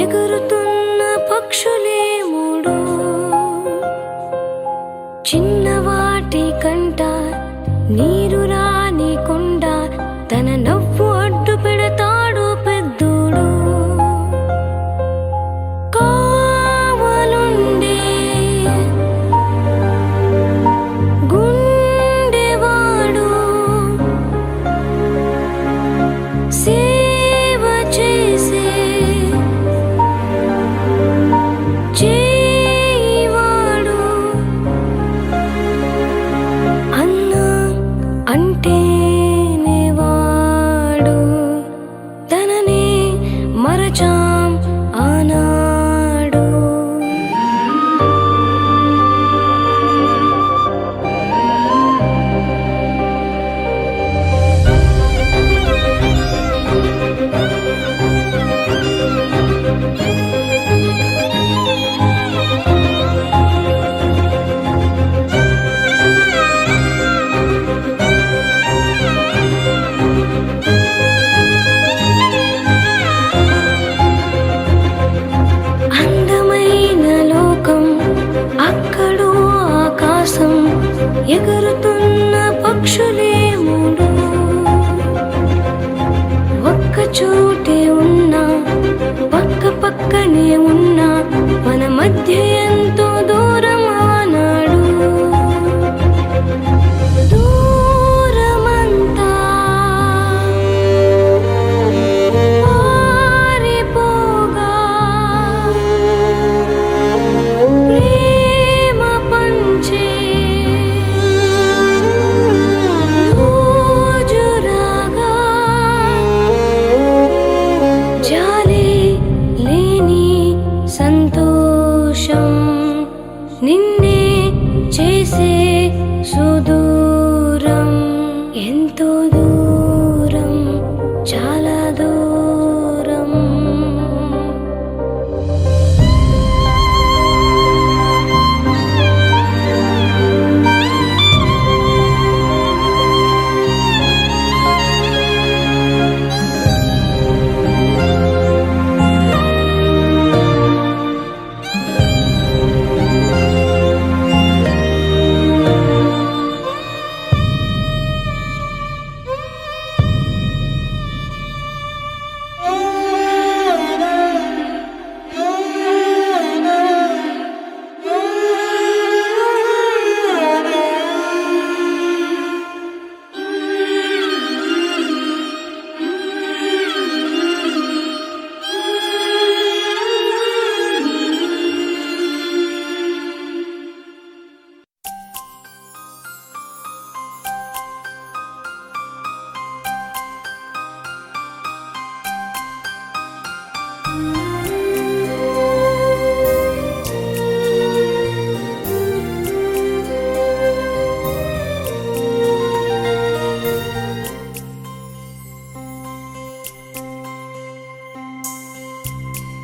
ఎగురుతున్న పక్షులే మూడు, చిన్నవాటి కంట నీరు రాని కొండ, తన నవ్వు అడ్డు పెడతాడు పెద్దోడు. కావలుండే గుండెవాడు, సేవ చేసే చేయివాడు. అన్న అంటేనే వాడు, తననే మరచాం ఆనాడు. అందమైన లోకం, అక్కడో ఆకాశం, ఎగురుతున్న పక్షులే మూడు. ఒక్క చోటే ఉన్నా, పక్క పక్కనే ఉన్నా, మన మధ్య ఎంతో దూరం ఆనాడు. దూరమంతా పారిపోగా, ప్రేమ పంచే రోజు రాగా, జాలి లేని సంతోషం, నిన్నే చేసే సుదూరం. ఎంతో దూరం, చాలా దూరం.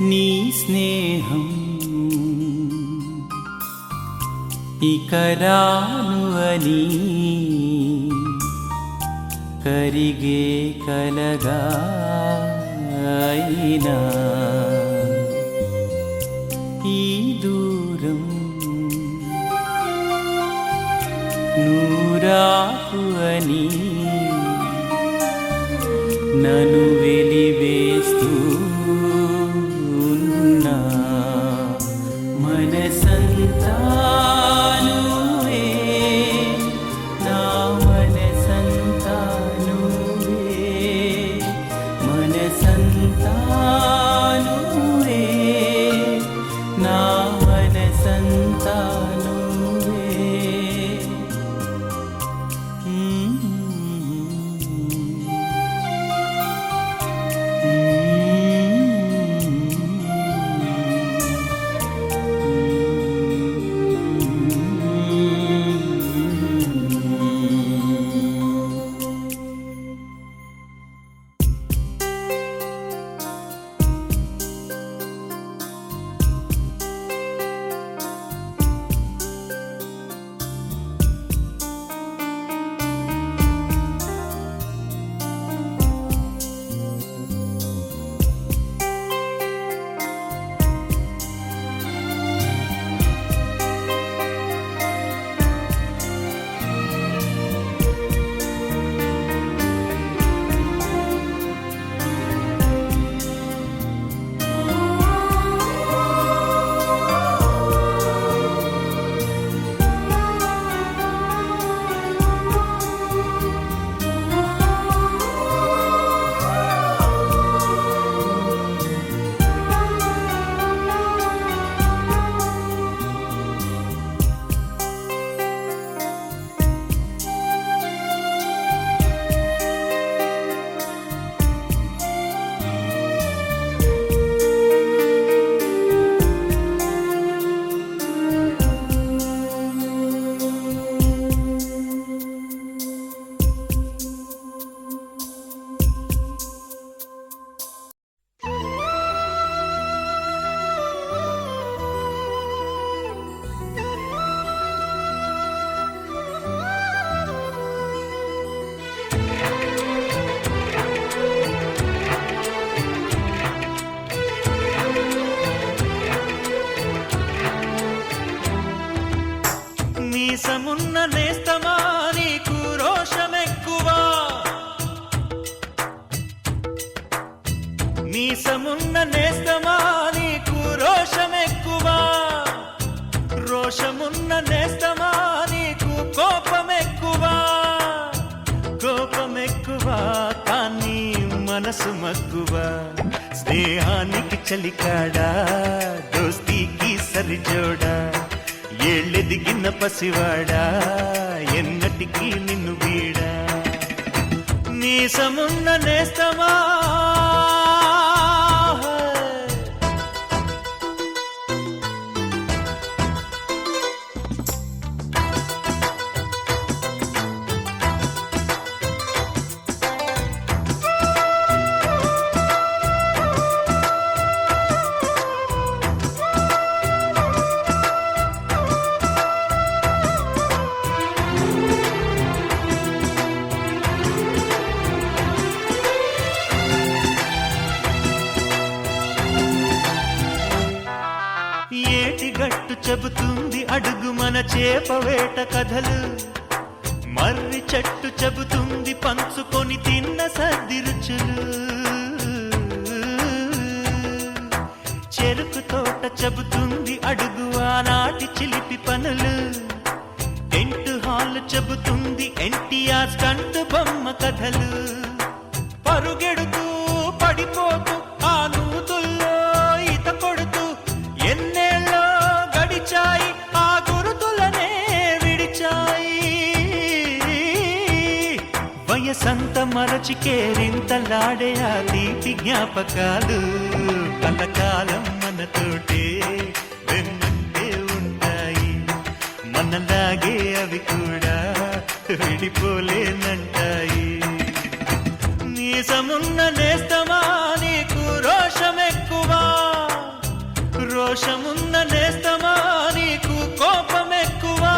నీ స్నేహం ఇక రాను అని కరిగే కలగా అయినా, ఈ దూరం నూరాకు అని నన్ను వెలివేస్తూ ఉన్నా. మనసంతా నువ్వే, నా మనసంతా నువ్వే, మనసంతా నువ్వే, నా మనసంతా నువ్వే. మీసమున్న నేస్తమా నీకు రోషమెక్కువా, మీసమున్న నేస్తమా నీకు రోషమెక్కువా, రోషమున్న నేస్తమా నీకు కోపమెక్కువా, కోపమెక్కువా కానీ మనసు మక్కువా, స్నేహానికి చలికాడా దోస్తీకి సరిజోడా, ఏళ్ళెదిగిన పసివాడా ఎన్నటికీ నిన్ను వీడా, మీసమున్న నేస్తమా. ఏటిగట్టు చెబుతుంది అడుగు మన చేపవేట కథలు, మర్రి చెట్టు చెబుతుంది పంచుకొని తిన్న సర్ది రుచులు, చెరుకు తోట చెబుతుంది అడుగు ఆనాటి చిలిపి పనులు, టెంట్ హాల్ చెబుతుంది ఎన్టీఆర్ స్టంట్ బొమ్మ కథలు, పరుగెడుతూ పడిపోతూ ఆ నూతుల్లో ఈత కొడుతూ ఎన్నేళ్ళో గడిచాయి ఆ గురుతులనే విడిచాయి, వయసంత మరచి కేరింతలాడే ఆ తీపి జ్ఞాపకాలు కలకాలం మనతోటే వెన్నంటే ఉంటాయి, మనలాగే అవి కూడా విడిపోలేనంటాయి, మీసమున్న నేస్తమా నీకు రోషమెక్కువా, రోషమున్న నేస్తమా నీకు కోపమెక్కువా.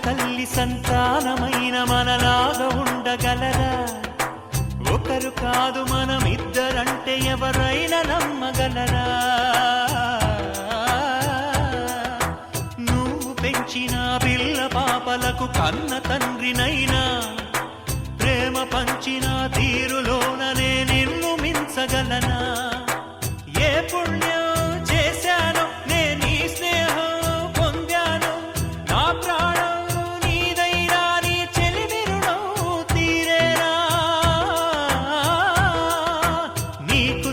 తల్లి సంతానమైన మనలాగా ఉండగలరా, ఒకరు కాదు మనమిద్దరంటే ఎవరైనా నమ్మగలరా, నువ్వు పెంచిన పిల్ల పాపలకు కన్న తండ్రినైనా, ప్రేమ పంచిన తీరులోననే నిన్ను మించగలనా, ఏ పుణ్యం చేశానో నేను నీ స్నేహం పొందాను, నా ప్రాణం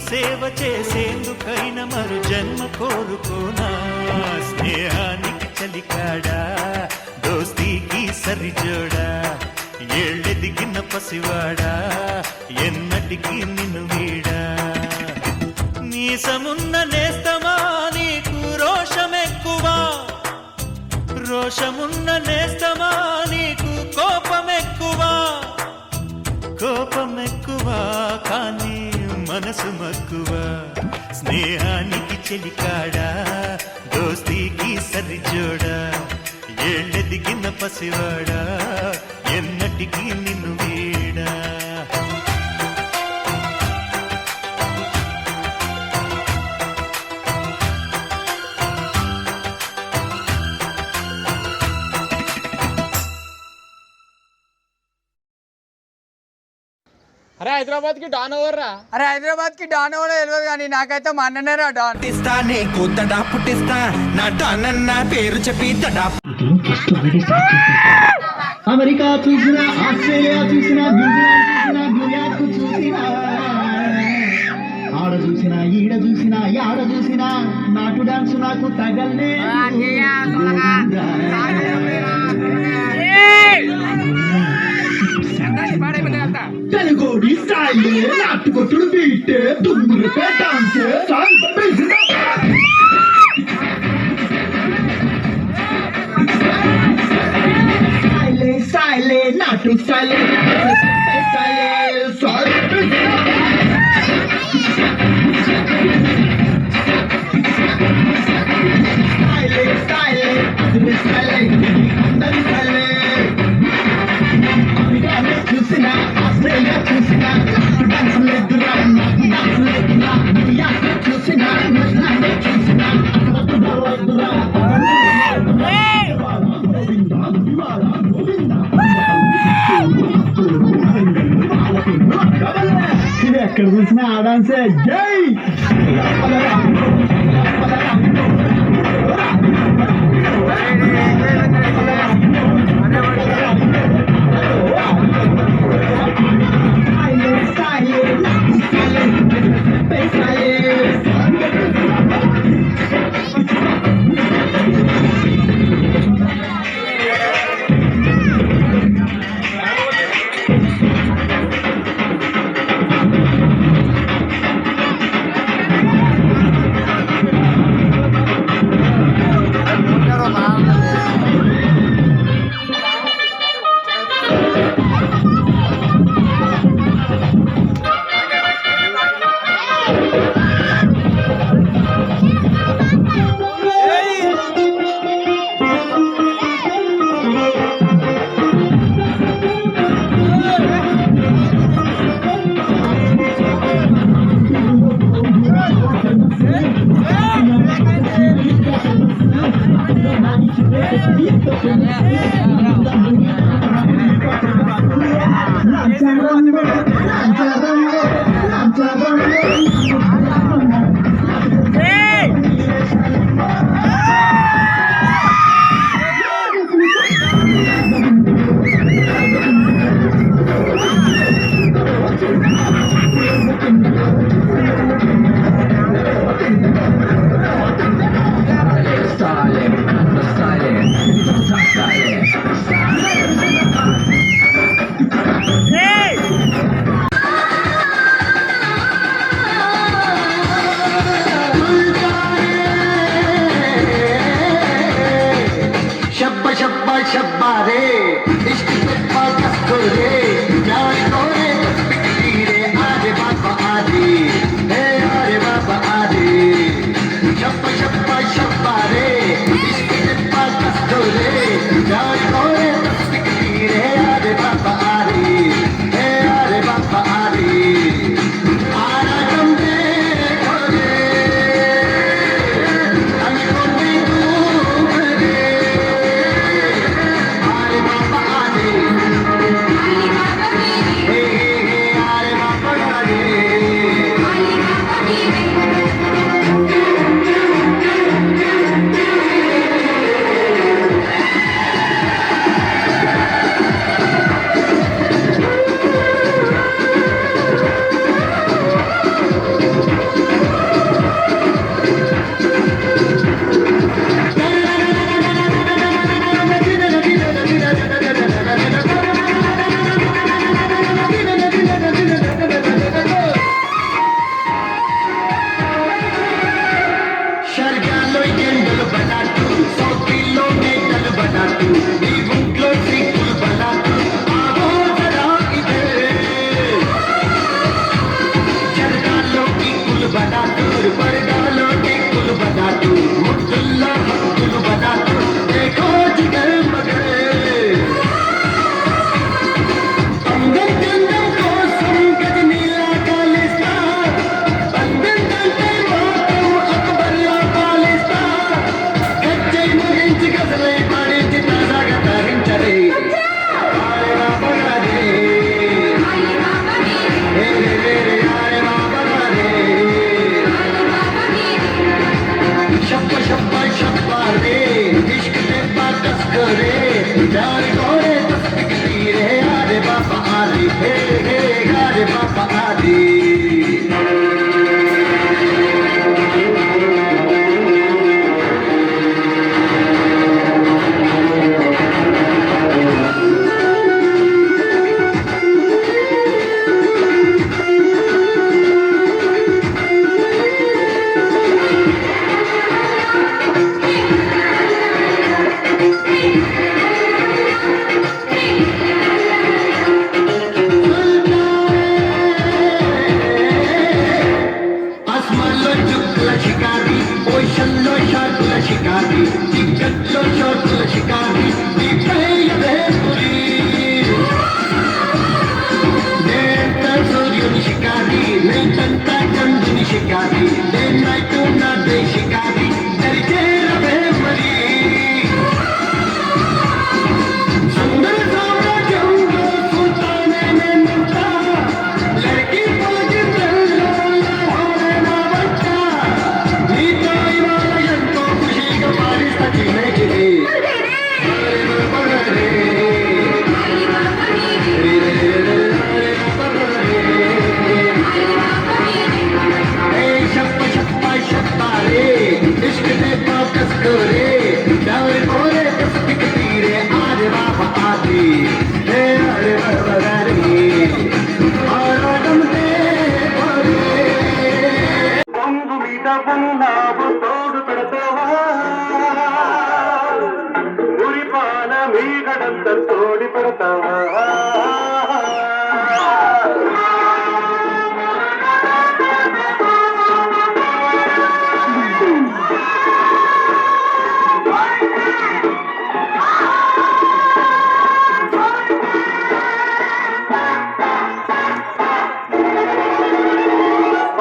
సేవ చేసేందుకైనా మరు జన్మ కోరుకోనా, స్నేహానికి చలికాడా దోస్తీకి సరిజోడా, ఏళ్ళెదిగిన పసివాడా ఎన్నటికీ నిన్ను వీడా, మీసమున్న నేస్తమా నీకు రోషమెక్కువా, రోషమున్న నేస్తమా నీకు కోపమెక్కువా, కోపమెక్కువా కానీ మనసు మక్కువా, స్నేహానికి చెలికాడా దోస్తీకి సరిజోడా, ఏళ్ళెదిగిన పసివాడా ఎన్నటికీ నిన్ను వీడా. అరే హైదరాబాద్ కి డాన్ ఓవర్ రా. అరే హైదరాబాద్ కి డాన్ ఎవరో తెలియదు కానీ నాకైతే మా అన్ననే రా డాన్. పుట్టిస్తానే కొత్తడా పుట్టిస్తా నా డాన్ అన్న పేరు చెప్పి తడా. అమెరికా చూసినా, ఆస్ట్రేలియా చూసినా, న్యూజిలాండ్ చూసినా, న్యూయార్క్ చూసినా, ఆడ చూసినా ఈడ చూసినా యాడ చూసినా నాటు డాన్స్ నాకు తగలనే. తెలుగోడి స్టైల్ నాటు కొట్టుడు బీట్ దుమ్మురిపే డాన్స్ స్టైలే నాటు స్టైలే స్టైలే ఎక్కడ చూసినా ఆ డాన్సే జై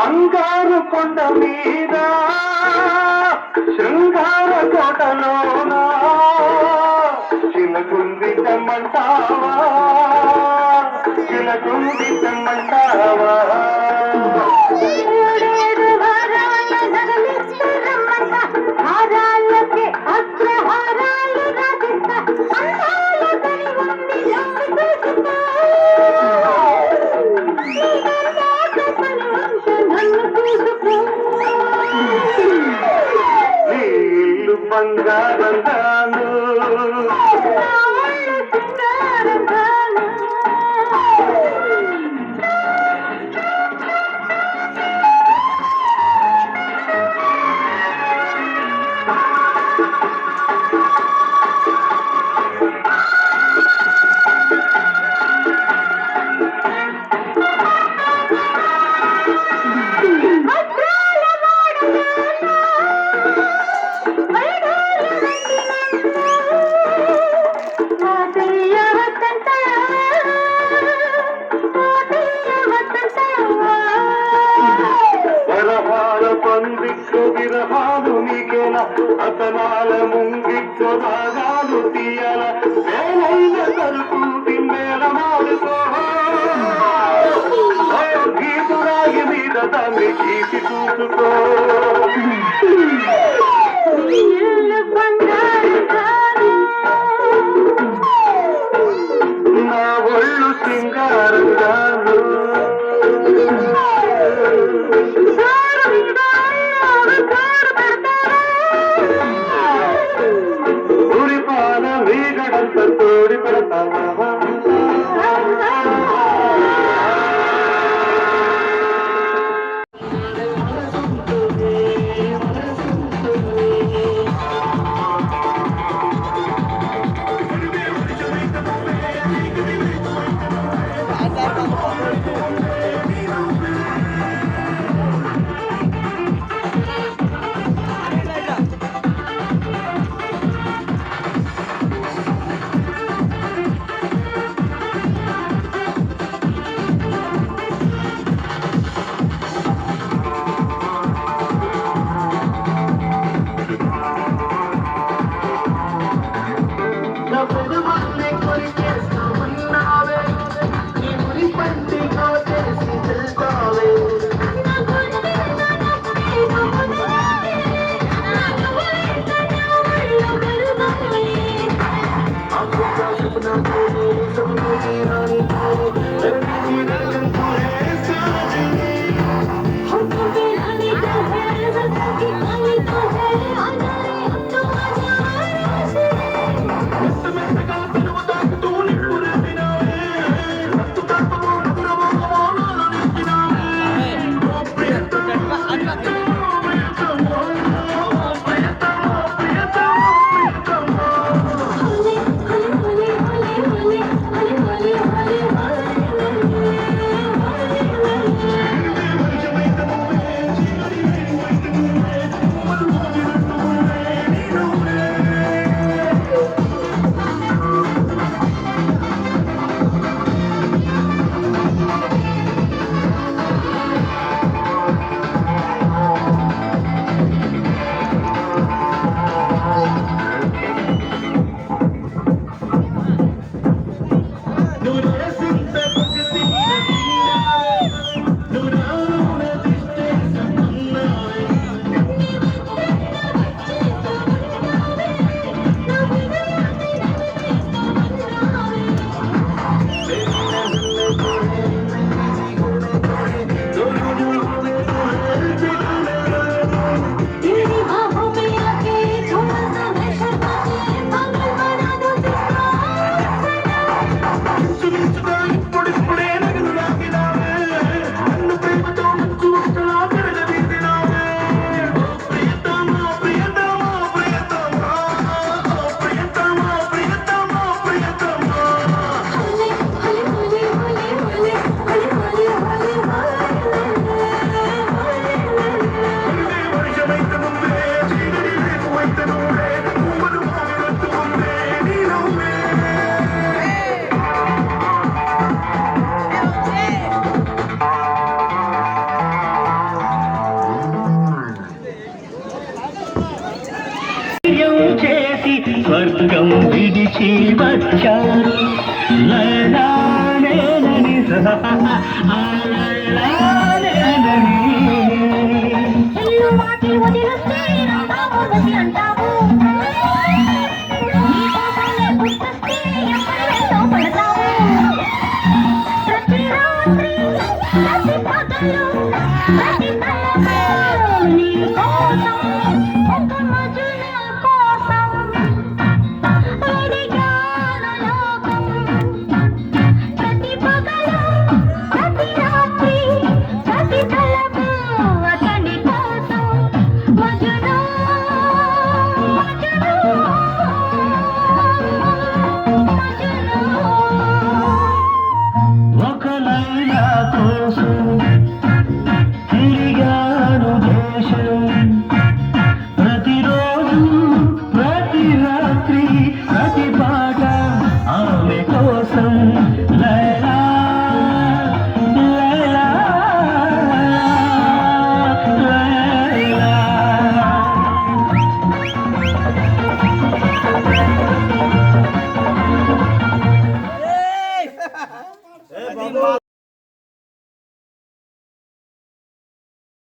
బంగారు కొండ మీద శృంగార కోటలోనా చిలకుంది తెమ్మంటావా చిలకుంది తెమ్మంటావా నీళ్ళు బంగారం దాను వరహాల పందిట్లో విరహాలు నీకేలా అతనాల ముంగిట్లో రాగాలు తీయాల వేలైన తరుపు తిన్నేల మాడుకో గీతురాగి మీద దాన్ని గీసి చూసుకో నా ఒళ్ళు సింగారంగాను ఊరిపాల వీగడంత తోడి పెడతావా ఇల్లు మాటి వదిలిస్తే రామూర్వశి అంటావు నీకోసమే గుర్తొస్తే ఎక్కడెల్లో పడతావు ప్రతి రాత్రి ప్రతి పగలు ప్రతి కలలో నీ కోసం ఒక మజును కోసం వెదిగాను లోకం ప్రతి పగలు ప్రతి రాత్రి ప్రతి కలలో అతని కోసం మజును మజును ఒక లైలా కోసం తిరిగాను దేశం ప్రతిరోజు ప్రతి రాత్రి ప్రతి